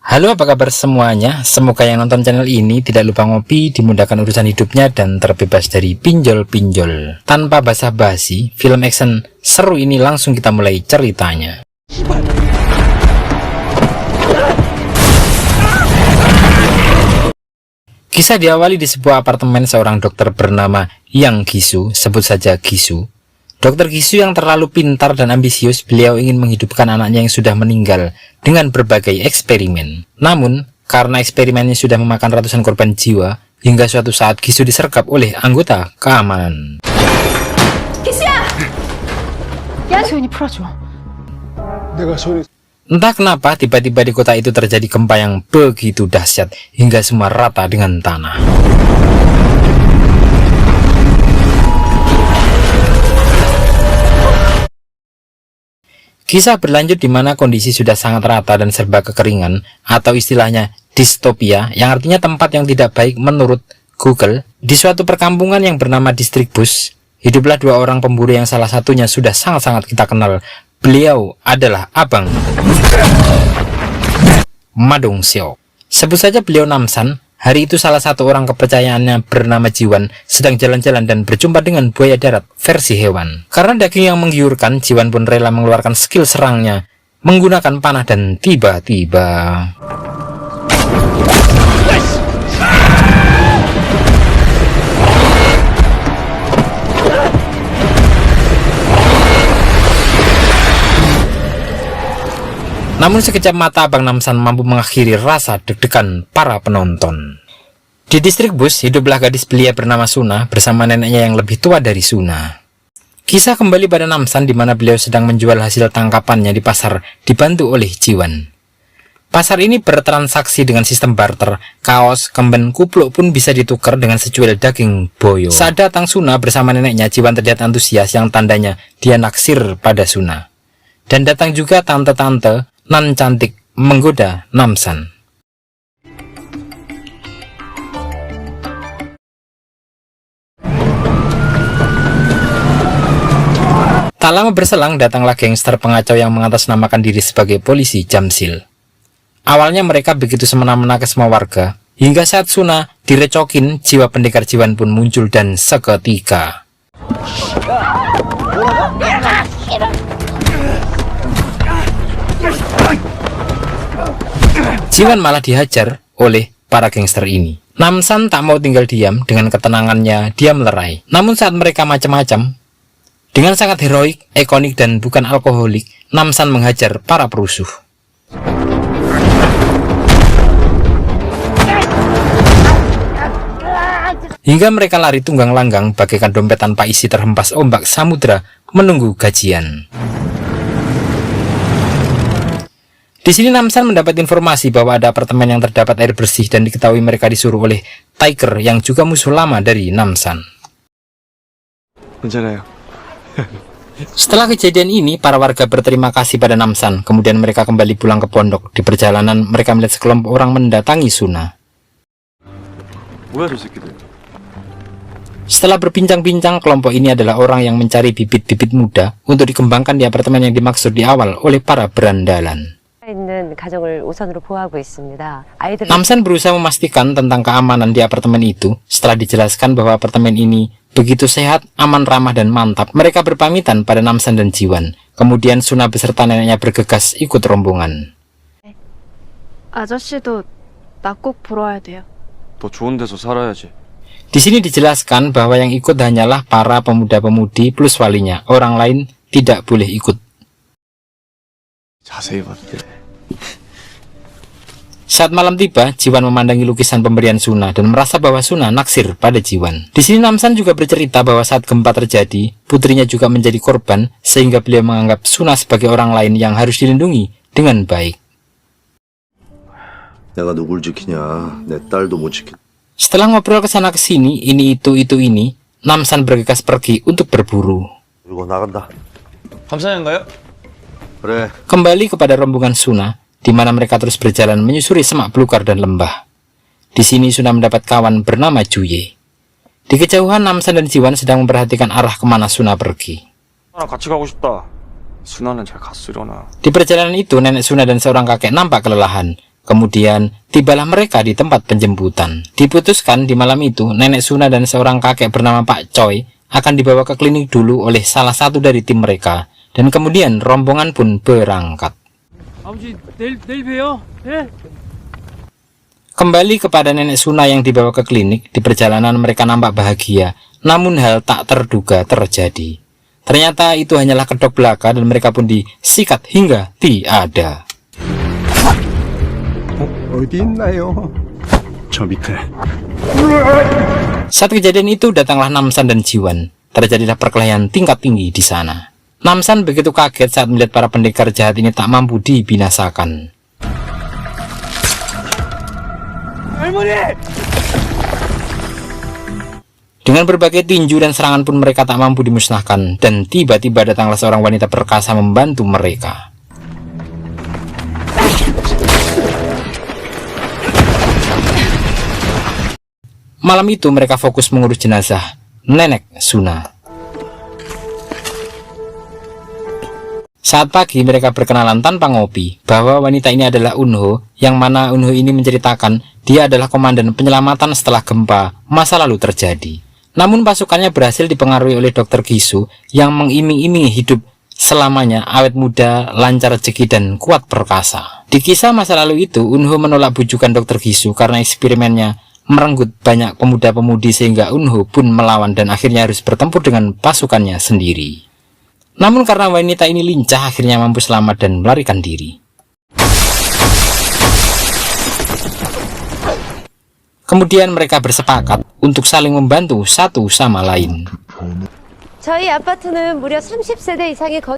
Halo, apa kabar semuanya? Semoga yang nonton channel ini tidak lupa ngopi, dimudahkan urusan hidupnya, dan terbebas dari pinjol-pinjol. Tanpa basa-basi, film action seru ini langsung kita mulai ceritanya. Kisah diawali di sebuah apartemen seorang dokter bernama Yang Gisu, sebut saja Gisu. Dokter Gisu yang terlalu pintar dan ambisius, beliau ingin menghidupkan anaknya yang sudah meninggal dengan berbagai eksperimen. Namun, karena eksperimennya sudah memakan ratusan korban jiwa, hingga suatu saat Gisu disergap oleh anggota keamanan. Entah kenapa, tiba-tiba di kota itu terjadi gempa yang begitu dahsyat, hingga semua rata dengan tanah. Kisah berlanjut di mana kondisi sudah sangat rata dan serba kekeringan, atau istilahnya distopia, yang artinya tempat yang tidak baik menurut Google. Di suatu perkampungan yang bernama Distrik Bus, hiduplah dua orang pemburu yang salah satunya sudah sangat-sangat kita kenal. Beliau adalah Abang Madong Seok. Sebut saja beliau Namsan. Hari itu salah satu orang kepercayaannya bernama Jiwan sedang jalan-jalan dan berjumpa dengan buaya darat versi hewan. Karena daging yang menggiurkan, Jiwan pun rela mengeluarkan skill serangnya menggunakan panah dan tiba-tiba namun sekejap mata Abang Namsan mampu mengakhiri rasa deg-degan para penonton. Di Distrik Bus, hiduplah gadis belia bernama Suna bersama neneknya yang lebih tua dari Suna. Kisah kembali pada Namsan di mana beliau sedang menjual hasil tangkapannya di pasar dibantu oleh Jiwan. Pasar ini bertransaksi dengan sistem barter, kaos, kemben, kupluk pun bisa ditukar dengan secuil daging boyo. Saat datang Suna bersama neneknya, Jiwan terlihat antusias yang tandanya dia naksir pada Suna. Dan datang juga tante-tante nan cantik menggoda Namsan. Tak lama berselang datanglah gangster pengacau yang mengatasnamakan diri sebagai polisi Jamsil. Awalnya mereka begitu semena-mena ke semua warga, hingga saat Suna direcokin, jiwa pendekar Jiwan pun muncul dan seketika Jiwan malah dihajar oleh para gangster ini. Namsan tak mau tinggal diam, dengan ketenangannya dia melerai. Namun saat mereka macam-macam, dengan sangat heroik, ikonik dan bukan alkoholik, Namsan menghajar para perusuh. Hingga mereka lari tunggang langgang bagaikan dompet tanpa isi terhempas ombak samudra menunggu gajian. Di sini Namsan mendapat informasi bahwa ada apartemen yang terdapat air bersih dan diketahui mereka disuruh oleh Tiger yang juga musuh lama dari Namsan. Setelah kejadian ini, para warga berterima kasih pada Namsan. Kemudian mereka kembali pulang ke pondok. Di perjalanan mereka melihat sekelompok orang mendatangi Suna. Setelah berbincang-bincang, kelompok ini adalah orang yang mencari bibit-bibit muda untuk dikembangkan di apartemen yang dimaksud di awal oleh para berandalan. Namsan berusaha memastikan tentang keamanan di apartemen itu. Setelah dijelaskan bahwa apartemen ini begitu sehat, aman, ramah, dan mantap, mereka berpamitan pada Namsan dan Jiwan. Kemudian Suna beserta neneknya bergegas ikut rombongan. Di sini dijelaskan bahwa yang ikut hanyalah para pemuda-pemudi plus walinya. Orang lain tidak boleh ikut. Saat malam tiba, Jiwan memandangi lukisan pemberian Suna dan merasa bahwa Suna naksir pada Jiwan. Di sini Namsan juga bercerita bahwa saat gempa terjadi, putrinya juga menjadi korban, sehingga beliau menganggap Suna sebagai orang lain yang harus dilindungi dengan baik. Setelah ngobrol ke sana ke sini, ini itu ini, Namsan bergegas pergi untuk berburu. Kembali kepada rombongan Suna, di mana mereka terus berjalan menyusuri semak belukar dan lembah. Di sini Suna mendapat kawan bernama Juye. Di kejauhan Namsan dan Jiwan sedang memperhatikan arah kemana Suna pergi. Di perjalanan itu, nenek Suna dan seorang kakek nampak kelelahan. Kemudian tibalah mereka di tempat penjemputan. Diputuskan di malam itu Nenek Suna dan seorang kakek bernama Pak Choi akan dibawa ke klinik dulu oleh salah satu dari tim mereka, dan kemudian rombongan pun berangkat. Kembali kepada Nenek Suna yang dibawa ke klinik, di perjalanan mereka nampak bahagia, namun hal tak terduga terjadi. Ternyata itu hanyalah kedok belaka dan mereka pun disikat hingga tiada. Saat kejadian itu datanglah Namsan dan Jiwan. Terjadilah perkelahian tingkat tinggi di sana. Namsan begitu kaget saat melihat para pendekar jahat ini tak mampu dibinasakan. Dengan berbagai tinju dan serangan pun mereka tak mampu dimusnahkan, dan tiba-tiba datanglah seorang wanita perkasa membantu mereka. Malam itu mereka fokus mengurus jenazah Nenek Suna. Saat pagi mereka berkenalan tanpa ngopi bahwa wanita ini adalah Unho, yang mana Unho ini menceritakan dia adalah komandan penyelamatan setelah gempa masa lalu terjadi. Namun pasukannya berhasil dipengaruhi oleh Dr. Gisu yang mengiming-imingi hidup selamanya awet muda, lancar rezeki dan kuat perkasa. Di kisah masa lalu itu, Unho menolak bujukan Dr. Gisu karena eksperimennya merenggut banyak pemuda-pemudi sehingga Unho pun melawan dan akhirnya harus bertempur dengan pasukannya sendiri. Namun karena wanita ini lincah, akhirnya mampu selamat dan melarikan diri. Kemudian mereka bersepakat untuk saling membantu satu sama lain.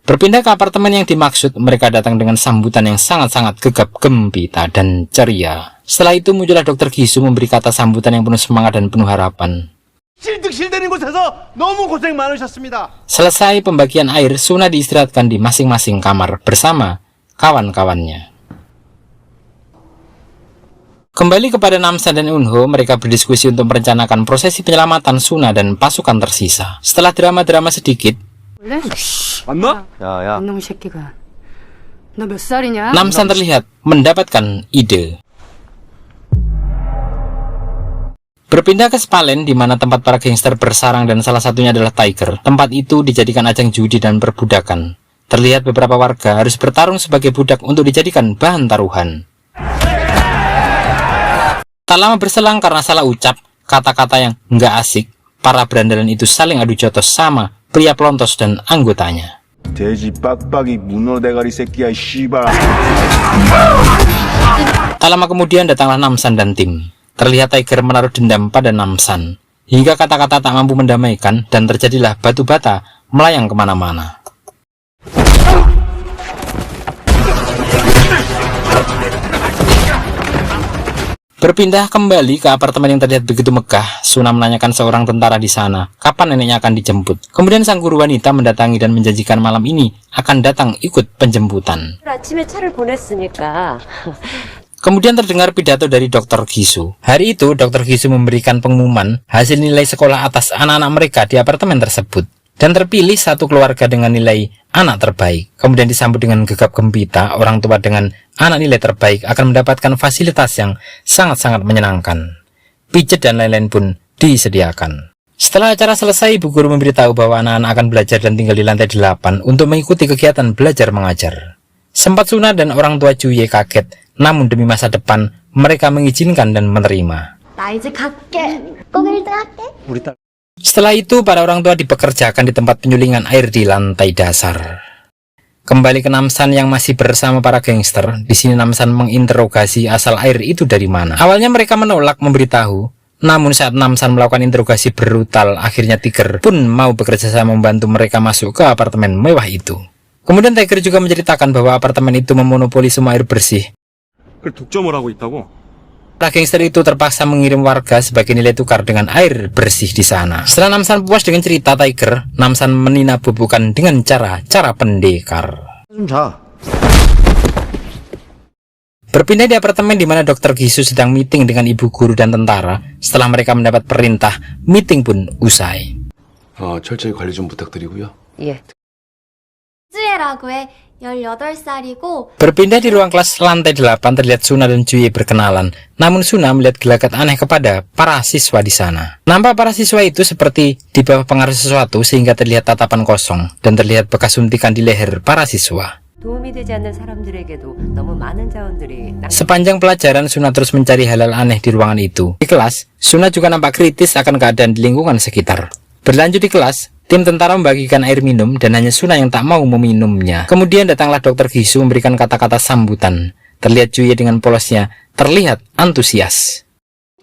Berpindah ke apartemen yang dimaksud, mereka datang dengan sambutan yang sangat-sangat gegap gempita dan ceria. Setelah itu muncullah Dr. Gisu memberi kata sambutan yang penuh semangat dan penuh harapan. Selesai pembagian air, Suna diistirahatkan di masing-masing kamar bersama kawan-kawannya. Kembali kepada Namsan dan Unho, mereka berdiskusi untuk merencanakan prosesi penyelamatan Suna dan pasukan tersisa. Setelah drama-drama sedikit, Namsan terlihat mendapatkan ide. Berpindah ke Spalen, di mana tempat para gangster bersarang dan salah satunya adalah Tiger. Tempat itu dijadikan ajang judi dan perbudakan. Terlihat beberapa warga harus bertarung sebagai budak untuk dijadikan bahan taruhan. Tak lama berselang karena salah ucap kata-kata yang nggak asik, para berandalan itu saling adu jotos sama pria pelontos dan anggotanya. Tak lama kemudian datanglah Namsan dan tim. Terlihat Tiger menaruh dendam pada Namsan, hingga kata-kata tak mampu mendamaikan dan terjadilah batu bata melayang kemana-mana. Berpindah kembali ke apartemen yang terlihat begitu megah, Suna menanyakan seorang tentara di sana kapan neneknya akan dijemput. Kemudian sang guru wanita mendatangi dan menjanjikan malam ini akan datang ikut penjemputan. Kemudian terdengar pidato dari Dr. Gisu. Hari itu Dr. Gisu memberikan pengumuman hasil nilai sekolah atas anak-anak mereka di apartemen tersebut. Dan terpilih satu keluarga dengan nilai anak terbaik. Kemudian disambut dengan gegap gempita, orang tua dengan anak nilai terbaik akan mendapatkan fasilitas yang sangat-sangat menyenangkan. Pijet dan lain-lain pun disediakan. Setelah acara selesai, ibu guru memberitahu bahwa anak-anak akan belajar dan tinggal di lantai 8 untuk mengikuti kegiatan belajar mengajar. Sempat Suna dan orang tua Juye kaget, namun demi masa depan, mereka mengizinkan dan menerima. Setelah itu, para orang tua dipekerjakan di tempat penyulingan air di lantai dasar. Kembali ke Namsan yang masih bersama para gangster. Di sini Namsan menginterogasi asal air itu dari mana. Awalnya mereka menolak memberitahu, namun saat Namsan melakukan interogasi brutal, akhirnya Tiger pun mau bekerja sama membantu mereka masuk ke apartemen mewah itu. Kemudian Tiger juga menceritakan bahwa apartemen itu memonopoli semua air bersih. Para gangster itu terpaksa mengirim warga sebagai nilai tukar dengan air bersih di sana. Setelah Namsan puas dengan cerita Tiger, Namsan meninabobokan dengan cara pendekar. Berpindah di apartemen di mana Dr. Gisu sedang meeting dengan ibu guru dan tentara. Setelah mereka mendapat perintah, meeting pun usai. 철저히 관리 좀 부탁드리고요. 예. 주애라고 해. 18살이고 Berpindah di ruang kelas lantai 8 terlihat Suna dan Juye berkenalan. Namun Suna melihat gelagat aneh kepada para siswa di sana. Nampak para siswa itu seperti di bawah pengaruh sesuatu sehingga terlihat tatapan kosong dan terlihat bekas suntikan di leher para siswa. 도움이 되지 않는 사람들에게도 너무 많은 자원들이 Sepanjang pelajaran Suna terus mencari hal-hal aneh di ruangan itu. Di kelas, Suna juga nampak kritis akan keadaan di lingkungan sekitar. Berlanjut di kelas, tim tentara membagikan air minum dan hanya Suna yang tak mau meminumnya. Kemudian datanglah Dr. Gisu memberikan kata-kata sambutan. Terlihat Juye dengan polosnya terlihat antusias.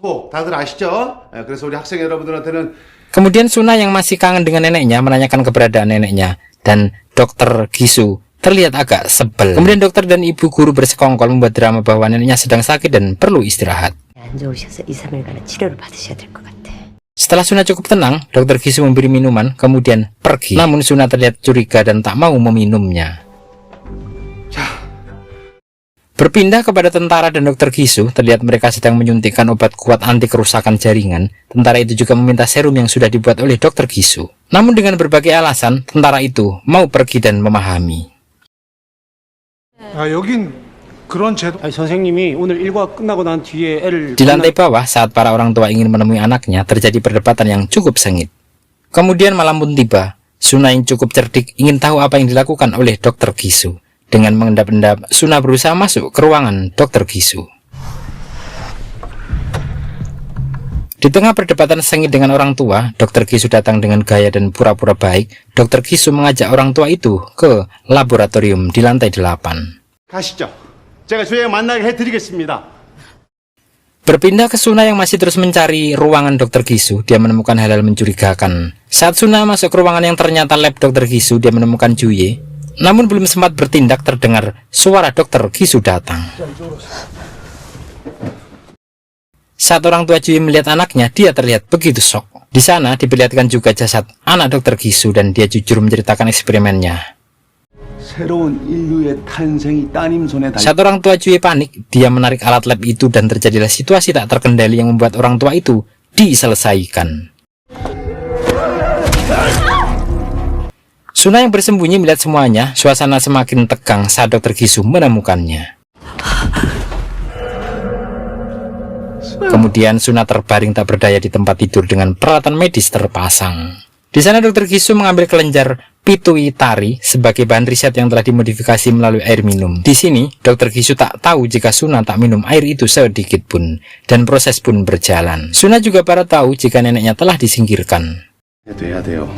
다들 아시죠? 그래서 우리 학생 여러분들한테는 Kemudian Suna yang masih kangen dengan neneknya menanyakan keberadaan neneknya. Dan Dr. Gisu terlihat agak sebel. Kemudian dokter dan ibu guru bersekongkol membuat drama bahwa neneknya sedang sakit dan perlu istirahat. 안 좋으셔서 2-3일간은 치료를 받으셔야 될 것 같아. Setelah Suna cukup tenang, Dr. Gisu memberi minuman, kemudian pergi. Namun Suna terlihat curiga dan tak mau meminumnya. Berpindah kepada tentara dan Dr. Gisu, terlihat mereka sedang menyuntikkan obat kuat anti kerusakan jaringan. Tentara itu juga meminta serum yang sudah dibuat oleh Dr. Gisu. Namun dengan berbagai alasan, tentara itu mau pergi dan memahami. 여긴 그런 제도. 아니, 선생님이 오늘 일과 끝나고 난 뒤에 애를 Di lantai bawah, saat para orang tua ingin menemui anaknya, terjadi perdebatan yang cukup sengit. Kemudian malam pun tiba. Suna yang cukup cerdik ingin tahu apa yang dilakukan oleh Dr. Gisu. Dengan mengendap-endap, Suna berusaha masuk ke ruangan Dr. Gisu. Di tengah perdebatan sengit dengan orang tua, Dr. Gisu datang dengan gaya dan pura-pura baik. Dr. Gisu mengajak orang tua itu ke laboratorium di lantai 8. 가시죠. 제가 주에 만나게 해드리겠습니다. Berpindah ke Suna yang masih terus mencari ruangan Dr. Gisu, dia menemukan hal-hal mencurigakan. Saat Suna masuk ke ruangan yang ternyata lab Dr. Gisu, dia menemukan Juye. Namun belum sempat bertindak terdengar suara Dr. Gisu datang. Saat orang tua Juye melihat anaknya, dia terlihat begitu shock. Di sana diperlihatkan juga jasad anak Dr. Gisu dan dia jujur menceritakan eksperimennya. 새로운 인류의 탄생이 따님 손에 달려. Saat orang tua Juye panik, dia menarik alat lab itu dan terjadilah situasi tak terkendali yang membuat orang tua itu diselesaikan. Suna yang bersembunyi melihat semuanya, suasana semakin tegang saat Dr. Gisu menemukannya. Kemudian Suna terbaring tak berdaya di tempat tidur dengan peralatan medis terpasang. Di sana Dr. Gisu mengambil kelenjar pituitari sebagai bahan riset yang telah dimodifikasi melalui air minum. Di sini, Dr. Gisu tak tahu jika Suna tak minum air itu sedikit pun, dan proses pun berjalan. Suna juga baru tahu jika neneknya telah disingkirkan. 돼야 돼요.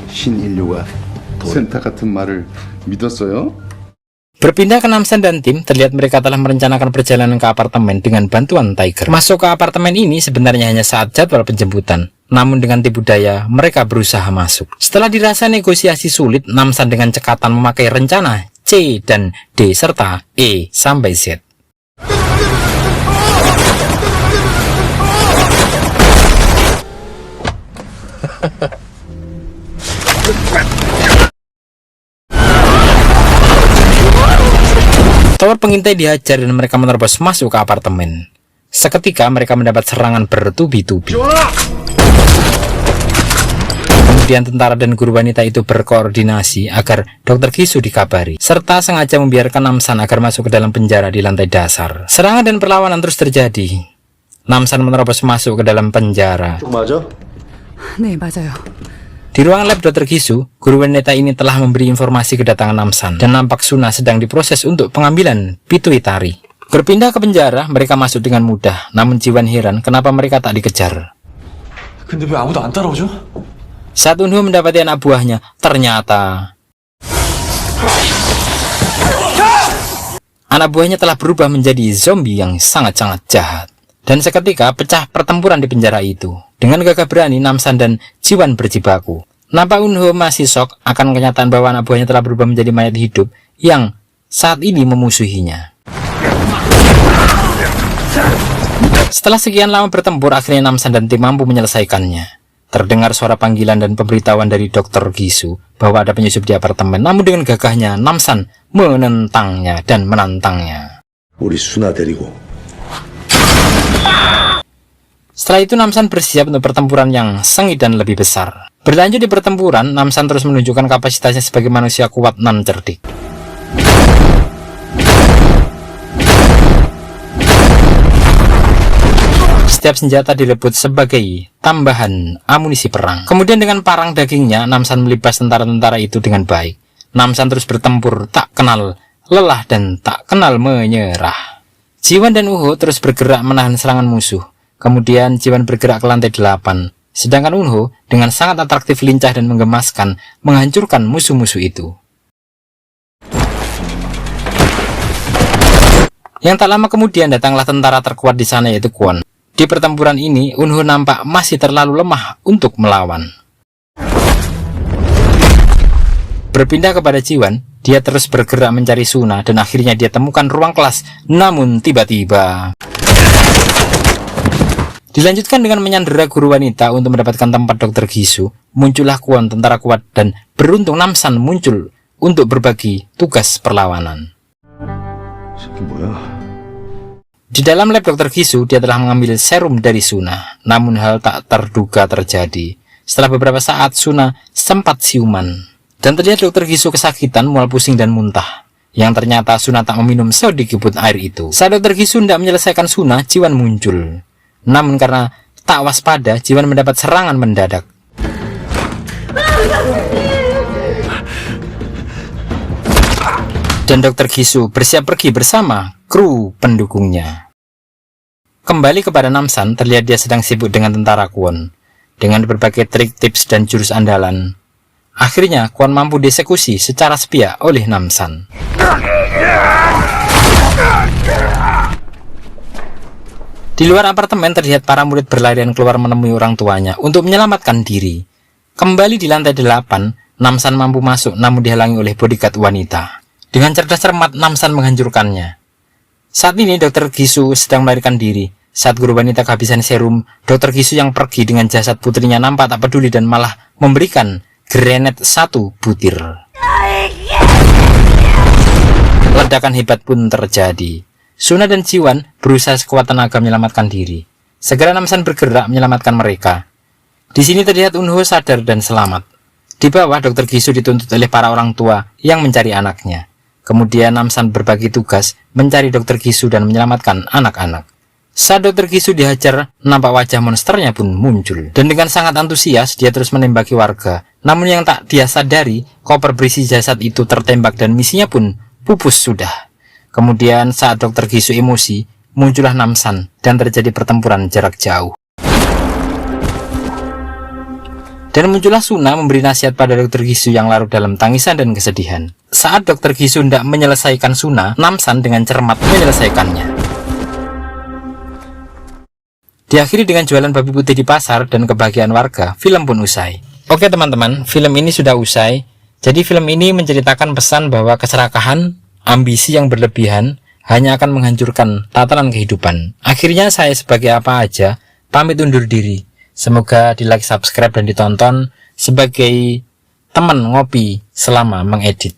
신인류가 센터 같은 말을 믿었어요? Berpindah ke Namsan dan tim, terlihat mereka telah merencanakan perjalanan ke apartemen dengan bantuan Tiger. Masuk ke apartemen ini sebenarnya hanya saat jadwal penjemputan. Namun dengan tipu daya, mereka berusaha masuk. Setelah dirasa negosiasi sulit, Namsan dengan cekatan memakai rencana C dan D serta E sampai Z. Tower pengintai dihajar dan mereka menerobos masuk ke apartemen. Seketika mereka mendapat serangan bertubi-tubi. Kemudian tentara dan guru wanita itu berkoordinasi agar Dr. Gisu dikabari, serta sengaja membiarkan Namsan agar masuk ke dalam penjara di lantai dasar. Serangan dan perlawanan terus terjadi. Namsan menerobos masuk ke dalam penjara. 네, 맞아요. Di ruangan lab Dr. Gisu, guru wanita ini telah memberi informasi kedatangan Namsan, dan nampak Suna sedang diproses untuk pengambilan pituitari. Berpindah ke penjara, mereka masuk dengan mudah, namun Jiwan heran kenapa mereka tak dikejar. 근데 왜 아무도 안 따라오죠? Saat Unho mendapati anak buahnya, ternyata anak buahnya telah berubah menjadi zombie yang sangat-sangat jahat. Dan seketika pecah pertempuran di penjara itu. Dengan gagah berani, Namsan dan Jiwan berjibaku. Nampak Unho masih shock akan kenyataan bahwa anak buahnya telah berubah menjadi mayat hidup yang saat ini memusuhinya. Setelah sekian lama bertempur, akhirnya Namsan dan tim mampu menyelesaikannya. Terdengar suara panggilan dan pemberitahuan dari Dr. Gisu bahwa ada penyusup di apartemen. Namun dengan gagahnya, Namsan menentangnya dan menantangnya. 우리 수나 데리고. Setelah itu Namsan bersiap untuk pertempuran yang sengit dan lebih besar. Berlanjut di pertempuran, Namsan terus menunjukkan kapasitasnya sebagai manusia kuat nan cerdik. Setiap senjata direbut sebagai tambahan amunisi perang. Kemudian dengan parang dagingnya, Namsan melibas tentara-tentara itu dengan baik. Namsan terus bertempur, tak kenal lelah dan tak kenal menyerah. Jiwan dan Unho terus bergerak menahan serangan musuh. Kemudian Jiwan bergerak ke lantai 8. Sedangkan Unho dengan sangat atraktif, lincah dan menggemaskan menghancurkan musuh-musuh itu. Yang tak lama kemudian datanglah tentara terkuat di sana, yaitu Kwon. Di pertempuran ini, Unho nampak masih terlalu lemah untuk melawan. Berpindah kepada Jiwan, dia terus bergerak mencari Suna dan akhirnya dia temukan ruang kelas. Namun tiba-tiba dilanjutkan dengan menyandera guru wanita untuk mendapatkan tempat Dr. Gisu. Muncullah Kwon, tentara kuat, dan beruntung Namsan muncul untuk berbagi tugas perlawanan. Di dalam lab Dr. Gisu, dia telah mengambil serum dari Suna. Namun hal tak terduga terjadi. Setelah beberapa saat, Suna sempat siuman. Dan terlihat Dr. Gisu kesakitan, mual pusing dan muntah. Yang ternyata Suna tak meminum sedikit pun air itu. Saat Dr. Gisu tidak menyelesaikan Suna, Jiwan muncul. Namun karena tak waspada, Jiwan mendapat serangan mendadak. Dan Dr. Gisu bersiap pergi bersama kru pendukungnya. Kembali kepada Namsan, terlihat dia sedang sibuk dengan tentara Kwon. Dengan berbagai trik, tips, dan jurus andalan, akhirnya Kwon mampu dieksekusi secara sepihak oleh Namsan. Di luar apartemen terlihat para murid berlarian keluar menemui orang tuanya untuk menyelamatkan diri. Kembali di lantai 8, Namsan mampu masuk namun dihalangi oleh bodyguard wanita. Dengan cerdas cermat, Namsan menghancurkannya. Saat ini Dr. Gisu sedang melarikan diri. Saat guru wanita kehabisan serum, Dr. Gisu yang pergi dengan jasad putrinya nampak tak peduli dan malah memberikan granat 1 butir. Ledakan hebat pun terjadi. Suna dan Jiwan berusaha sekuat tenaga menyelamatkan diri. Segera Namsan bergerak menyelamatkan mereka. Di sini terlihat Unho sadar dan selamat. Di bawah, Dr. Gisu dituntut oleh para orang tua yang mencari anaknya. Kemudian Namsan berbagi tugas mencari Dr. Gisu dan menyelamatkan anak-anak. Saat Dr. Gisu dihajar, nampak wajah monsternya pun muncul. Dan dengan sangat antusias, dia terus menembaki warga. Namun yang tak dia sadari, koper berisi jasad itu tertembak dan misinya pun pupus sudah. Kemudian saat Dr. Gisu emosi, muncullah Namsan dan terjadi pertempuran jarak jauh. Dan muncullah Suna memberi nasihat pada Dr. Gisu yang larut dalam tangisan dan kesedihan. Saat Dr. Gisu hendak menyelesaikan Suna, Namsan dengan cermat menyelesaikannya. Diakhiri dengan jualan babi putih di pasar dan kebahagiaan warga, film pun usai. Oke teman-teman, film ini sudah usai. Jadi film ini menceritakan pesan bahwa keserakahan, ambisi yang berlebihan hanya akan menghancurkan tatanan kehidupan. Akhirnya saya sebagai apa aja, pamit undur diri. Semoga di like, subscribe, dan ditonton sebagai teman ngopi selama mengedit.